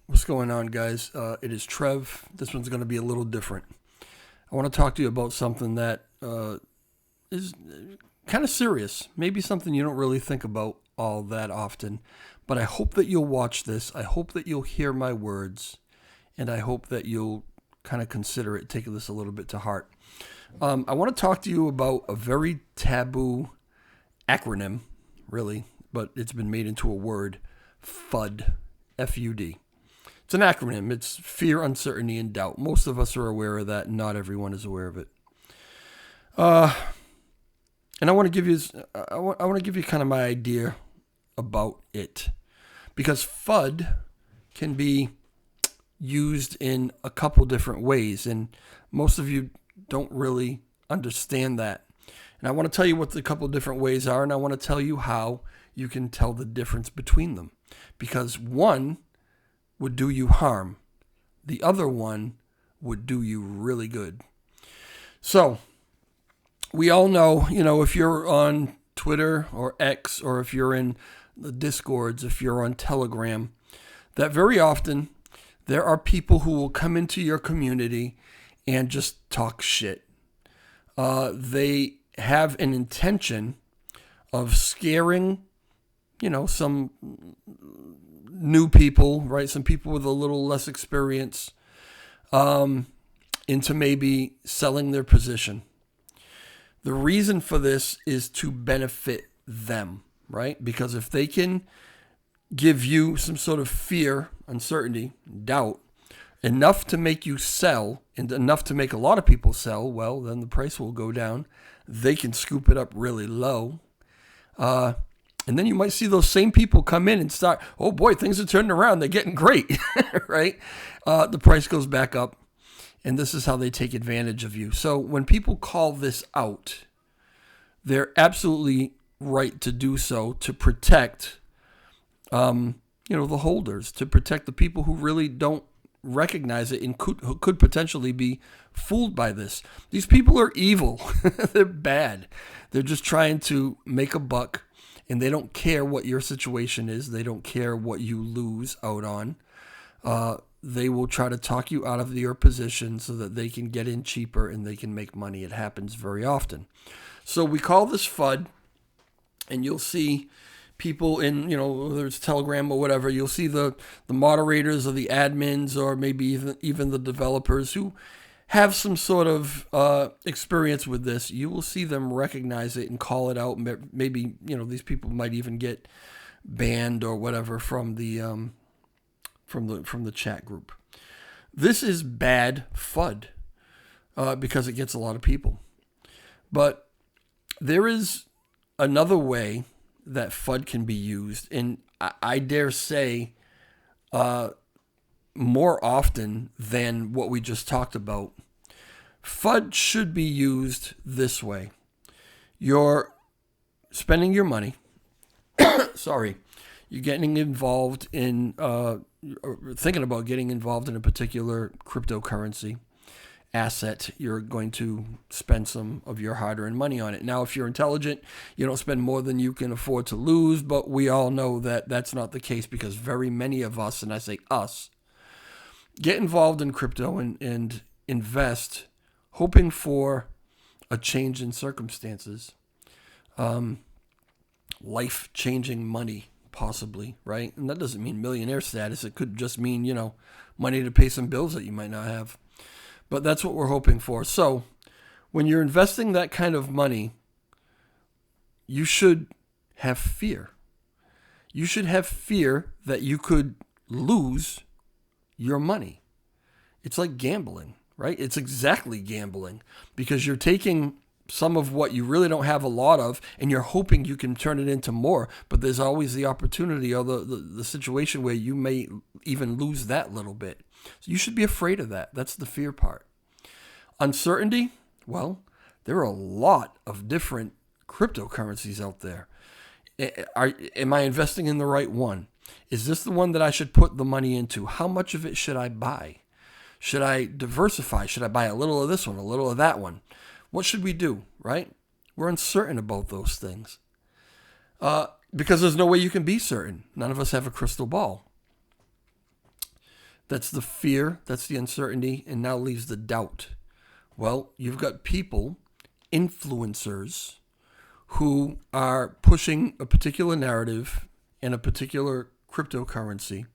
What's going on, guys? It is Trev. This one's going to be a little different. I want to talk to you about something that is kind of serious. Maybe something you don't really think about all that often. But I hope that you'll watch this. I hope that you'll hear my words. And I hope that you'll kind of consider it, take this a little bit to heart. I want to talk to you about a very taboo acronym, really, but it's been made into a word, FUD, F-U-D. It's an acronym. It's fear, uncertainty, and doubt. Most of us are aware of that. Not everyone is aware of it. And I want to give you, I want to give you kind of my idea about it, because FUD can be used in a couple different ways, and most of you don't really understand that. And I want to tell you what the couple different ways are, and I want to tell you how you can tell the difference between them, because one would do you harm. The other one would do you really good. So we all know, if you're on Twitter or X, or if you're in the Discords, if you're on Telegram, that very often there are people who will come into your community and just talk shit. They have an intention of scaring, some new people, right? Some people with a little less experience, into maybe selling their position. The reason for this is to benefit them, right? Because if they can give you some sort of fear, uncertainty, doubt, enough to make you sell and enough to make a lot of people sell, well, then the price will go down. They can scoop it up really low. And then you might see those same people come in and start, oh boy, things are turning around. They're getting great, right? The price goes back up, and this is how they take advantage of you. So when people call this out, they're absolutely right to do so to protect, the holders, to protect the people who really don't recognize it and could potentially be fooled by this. These people are evil. They're bad. They're just trying to make a buck. And they don't care what your situation is. They don't care what you lose out on. They will try to talk you out of your position so that they can get in cheaper and they can make money. It happens very often. So we call this FUD, and you'll see people in, whether it's Telegram or whatever, you'll see the moderators or the admins or maybe even the developers who have some sort of experience with this. You will see them recognize it and call it out. Maybe, these people might even get banned or whatever from the chat group. This is bad FUD because it gets a lot of people. But there is another way that FUD can be used, and I dare say more often than what we just talked about. FUD should be used this way. You're spending your money. You're getting involved in, or thinking about getting involved in a particular cryptocurrency asset. You're going to spend some of your hard-earned money on it. Now, if you're intelligent, you don't spend more than you can afford to lose, but we all know that that's not the case, because very many of us, and I say us, get involved in crypto and invest hoping for a change in circumstances, life-changing money, possibly, right? And that doesn't mean millionaire status. It could just mean, money to pay some bills that you might not have. But that's what we're hoping for. So when you're investing that kind of money, you should have fear. You should have fear that you could lose your money. It's like gambling, right? It's exactly gambling, because you're taking some of what you really don't have a lot of and you're hoping you can turn it into more, but there's always the opportunity or the situation where you may even lose that little bit. So you should be afraid of that. That's the fear part. Uncertainty, well, there are a lot of different cryptocurrencies out there. Am I investing in the right one? Is this the one that I should put the money into? How much of it should I buy? Should I diversify? Should I buy a little of this one, a little of that one? What should we do, right? We're uncertain about those things. Because there's no way you can be certain. None of us have a crystal ball. That's the fear, that's the uncertainty, and now leaves the doubt. Well, you've got people, influencers, who are pushing a particular narrative and a particular cryptocurrency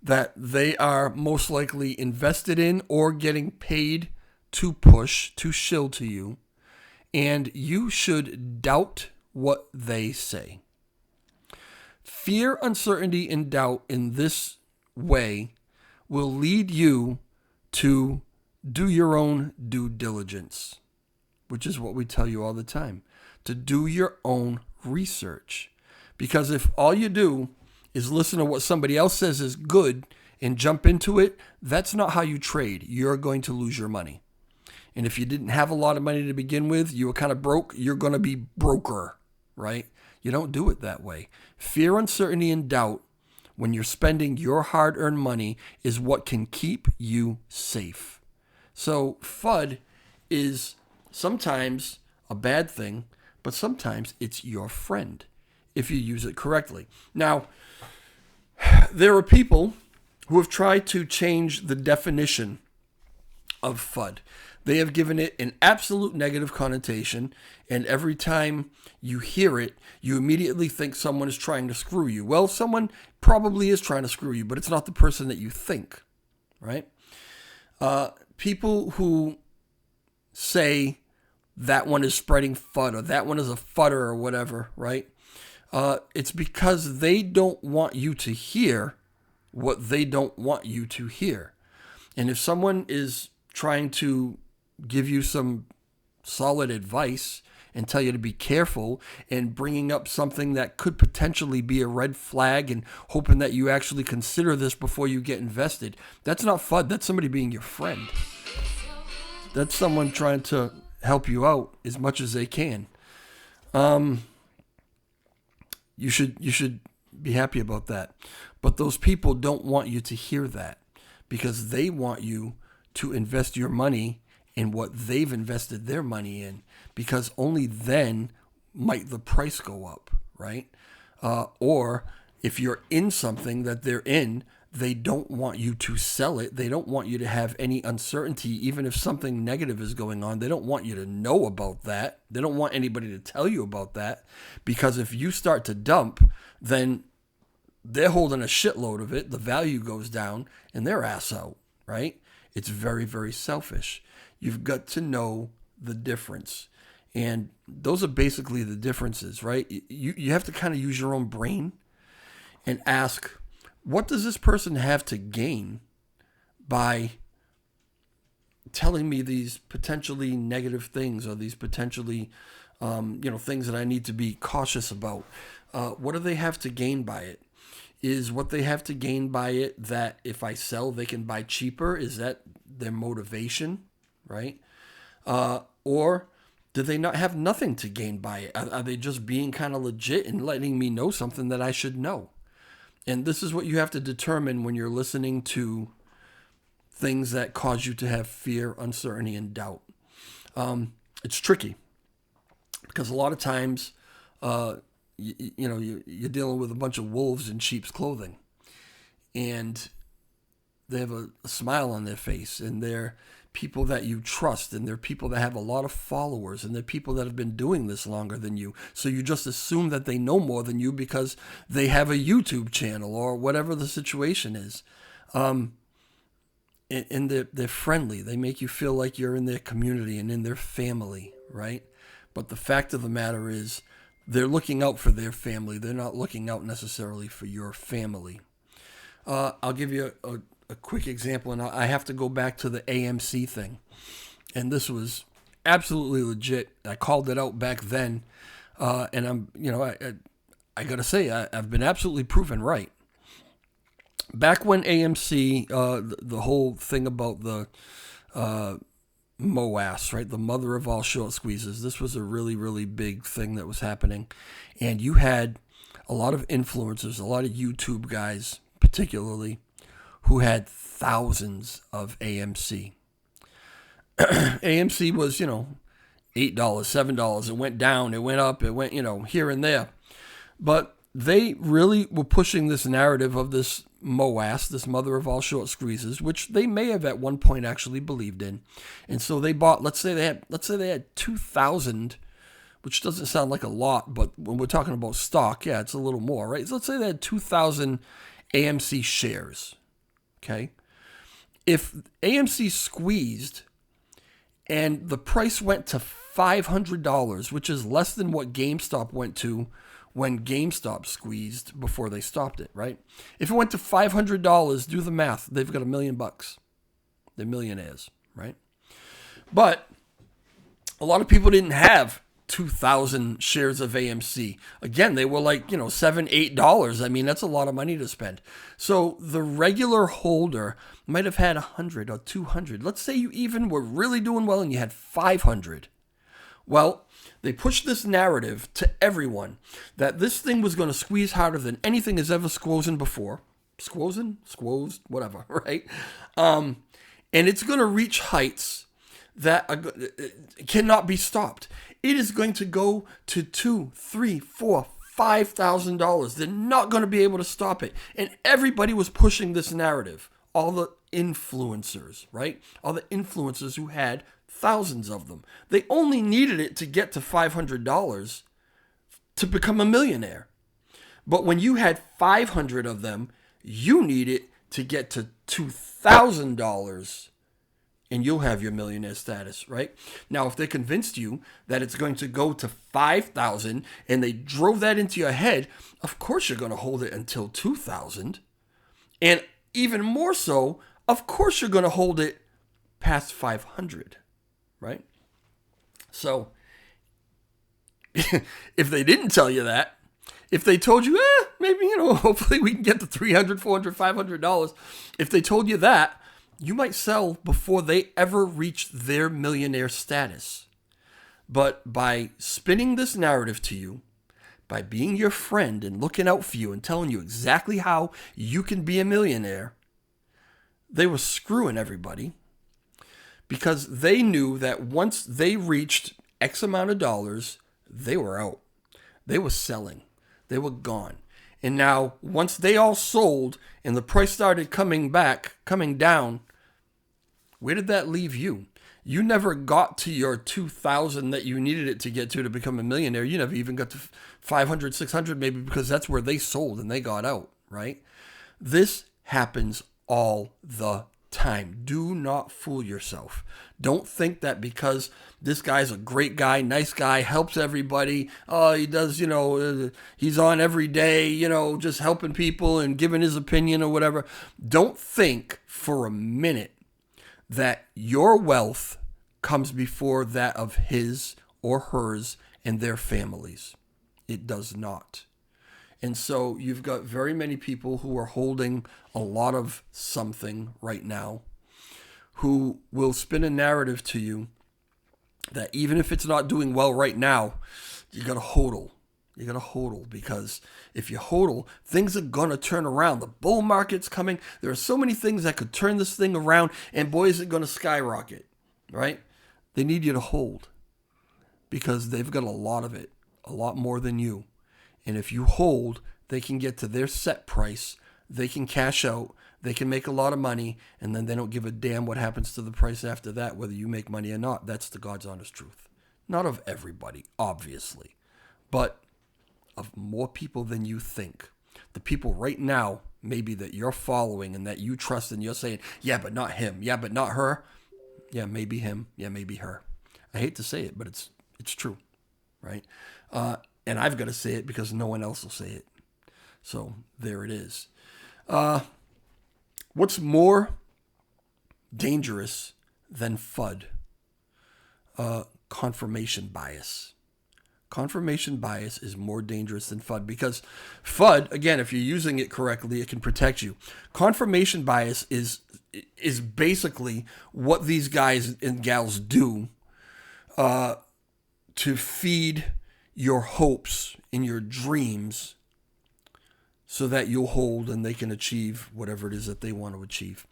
that they are most likely invested in or getting paid to push, to shill to you, and you should doubt what they say. Fear, uncertainty, and doubt in this way will lead you to do your own due diligence, which is what we tell you all the time, to do your own research. Because if all you do is listen to what somebody else says is good and jump into it, that's not how you trade. You're going to lose your money. And if you didn't have a lot of money to begin with, you were kind of broke, you're going to be broker, right? You don't do it that way. Fear, uncertainty, and doubt when you're spending your hard-earned money is what can keep you safe. So FUD is sometimes a bad thing, but sometimes it's your friend if you use it correctly. Now, there are people who have tried to change the definition of FUD. They have given it an absolute negative connotation, and every time you hear it, you immediately think someone is trying to screw you. Well, someone probably is trying to screw you, but it's not the person that you think, right? People who say that one is spreading FUD or that one is a FUDder or whatever, right? It's because they don't want you to hear what they don't want you to hear. And if someone is trying to give you some solid advice and tell you to be careful and bringing up something that could potentially be a red flag and hoping that you actually consider this before you get invested, that's not FUD. That's somebody being your friend. That's someone trying to help you out as much as they can. You should be happy about that. But those people don't want you to hear that because they want you to invest your money in what they've invested their money in, because only then might the price go up, right? Or if you're in something that they're in, they don't want you to sell it. They don't want you to have any uncertainty, even if something negative is going on. They don't want you to know about that. They don't want anybody to tell you about that, because if you start to dump, then they're holding a shitload of it. The value goes down and they're ass out, right? It's very, very selfish. You've got to know the difference. And those are basically the differences, right? You have to kind of use your own brain and ask, what does this person have to gain by telling me these potentially negative things or these potentially, things that I need to be cautious about? What do they have to gain by it? Is what they have to gain by it that if I sell, they can buy cheaper? Is that their motivation, right? Or do they not have nothing to gain by it? Are they just being kind of legit and letting me know something that I should know? And this is what you have to determine when you're listening to things that cause you to have fear, uncertainty, and doubt. It's tricky because a lot of times, you're dealing with a bunch of wolves in sheep's clothing, and they have a smile on their face, and they're people that you trust, and they're people that have a lot of followers, and they're people that have been doing this longer than you. So you just assume that they know more than you because they have a YouTube channel or whatever the situation is. And they're friendly. They make you feel like you're in their community and in their family, right? But the fact of the matter is, they're looking out for their family. They're not looking out necessarily for your family. I'll give you a quick example, and I have to go back to the AMC thing. And this was absolutely legit. I called it out back then, and I got to say, I've been absolutely proven right. Back when AMC, the whole thing about the MOAS, right? The mother of all short squeezes. This was a really, really big thing that was happening. And you had a lot of influencers, a lot of YouTube guys, particularly, who had thousands of AMC. AMC was, $8, $7. It went down, it went up, it went, here and there. But they really were pushing this narrative of this MOAS, this mother of all short squeezes, which they may have at one point actually believed in. And so they bought, let's say they had 2,000, which doesn't sound like a lot, but when we're talking about stock, yeah, it's a little more, right? So let's say they had 2,000 AMC shares, okay? If AMC squeezed and the price went to $500, which is less than what GameStop went to when GameStop squeezed before they stopped it, right? If it went to $500, do the math. They've got $1 million. They're millionaires, right? But a lot of people didn't have 2,000 shares of AMC. Again, they were like, $7, $8. I mean, that's a lot of money to spend. So the regular holder might have had 100 or 200. Let's say you even were really doing well and you had 500. Well, they pushed this narrative to everyone that this thing was going to squeeze harder than anything has ever squozen before. Squozed, whatever, right? And it's going to reach heights that cannot be stopped. It is going to go to $2,000, $3,000, $4,000, $5,000. They're not going to be able to stop it. And everybody was pushing this narrative. All the influencers, right? All the influencers who had thousands of them. They only needed it to get to $500 to become a millionaire. But when you had 500 of them, you need it to get to $2,000 and you'll have your millionaire status, right? Now, if they convinced you that it's going to go to 5,000 and they drove that into your head, of course you're going to hold it until 2,000. And even more so, of course you're going to hold it past 500, right? So if they didn't tell you that, if they told you, maybe, hopefully we can get to $300, $400, $500. If they told you that, you might sell before they ever reach their millionaire status. But by spinning this narrative to you, by being your friend and looking out for you and telling you exactly how you can be a millionaire, they were screwing everybody because they knew that once they reached X amount of dollars, they were out. They were selling. They were gone. And now, once they all sold and the price started coming down, where did that leave you? You never got to your 2,000 that you needed it to get to become a millionaire. You never even got to 500, 600 maybe because that's where they sold and they got out, right? This happens all the time. Do not fool yourself. Don't think that because this guy's a great guy, nice guy, helps everybody. Oh, he does, he's on every day, just helping people and giving his opinion or whatever. Don't think for a minute that your wealth comes before that of his or hers and their families. It does not. And so you've got very many people who are holding a lot of something right now who will spin a narrative to you that even if it's not doing well right now, you got to hodl. You got to hodl because if you hodl, things are going to turn around. The bull market's coming. There are so many things that could turn this thing around and boy, is it going to skyrocket, right? They need you to hold because they've got a lot of it, a lot more than you. And if you hold, they can get to their set price. They can cash out. They can make a lot of money. And then they don't give a damn what happens to the price after that, whether you make money or not. That's the God's honest truth. Not of everybody, obviously, but of more people than you think. The people right now, maybe that you're following and that you trust and you're saying, yeah, but not him. Yeah, but not her. Yeah, maybe him. Yeah, maybe her. I hate to say it, but it's true, right? And I've got to say it because no one else will say it. So there it is. What's more dangerous than FUD? Confirmation bias. Confirmation bias is more dangerous than FUD because FUD, again, if you're using it correctly, it can protect you. Confirmation bias is basically what these guys and gals do to feed your hopes and your dreams so that you'll hold and they can achieve whatever it is that they want to achieve.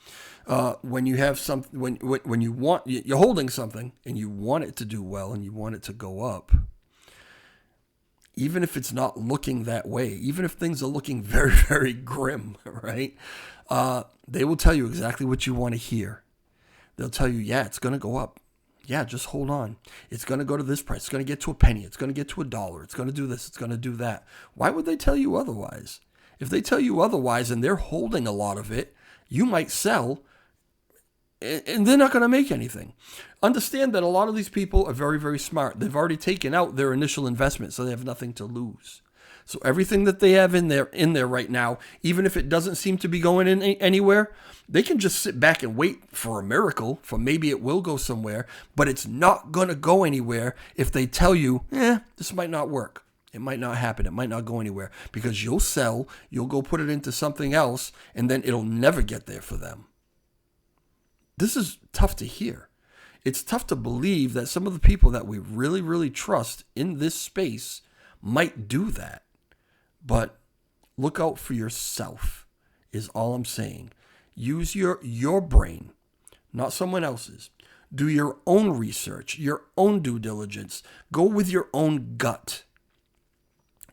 When you have something, when you're holding something and you want it to do well and you want it to go up, even if it's not looking that way, even if things are looking very, very grim, right? They will tell you exactly what you want to hear. They'll tell you, yeah, it's going to go up. Yeah, just hold on. It's going to go to this price. It's going to get to a penny. It's going to get to $1. It's going to do this. It's going to do that. Why would they tell you otherwise? If they tell you otherwise and they're holding a lot of it, you might sell and they're not going to make anything. Understand that a lot of these people are very, very smart. They've already taken out their initial investment, so they have nothing to lose. So everything that they have in there right now, even if it doesn't seem to be going in anywhere, they can just sit back and wait for a miracle, for maybe it will go somewhere, but it's not going to go anywhere if they tell you, this might not work. It might not happen. It might not go anywhere, because you'll sell, you'll go put it into something else, and then it'll never get there for them. This is tough to hear. It's tough to believe that some of the people that we really, really trust in this space might do that. But look out for yourself is all I'm saying. Use your brain, not someone else's. Do your own research, your own due diligence. Go with your own gut.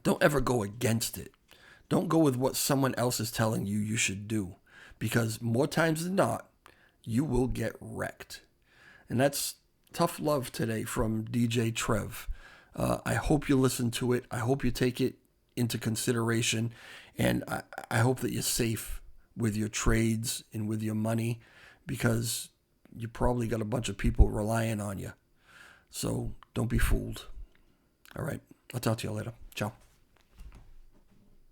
Don't ever go against it. Don't go with what someone else is telling you should do, because more times than not, you will get wrecked. And that's tough love today from DJ Trev. I hope you listen to it. I hope you take it into consideration. And I hope that you're safe with your trades and with your money, because you probably got a bunch of people relying on you. So don't be fooled. All right. I'll talk to you later. Ciao.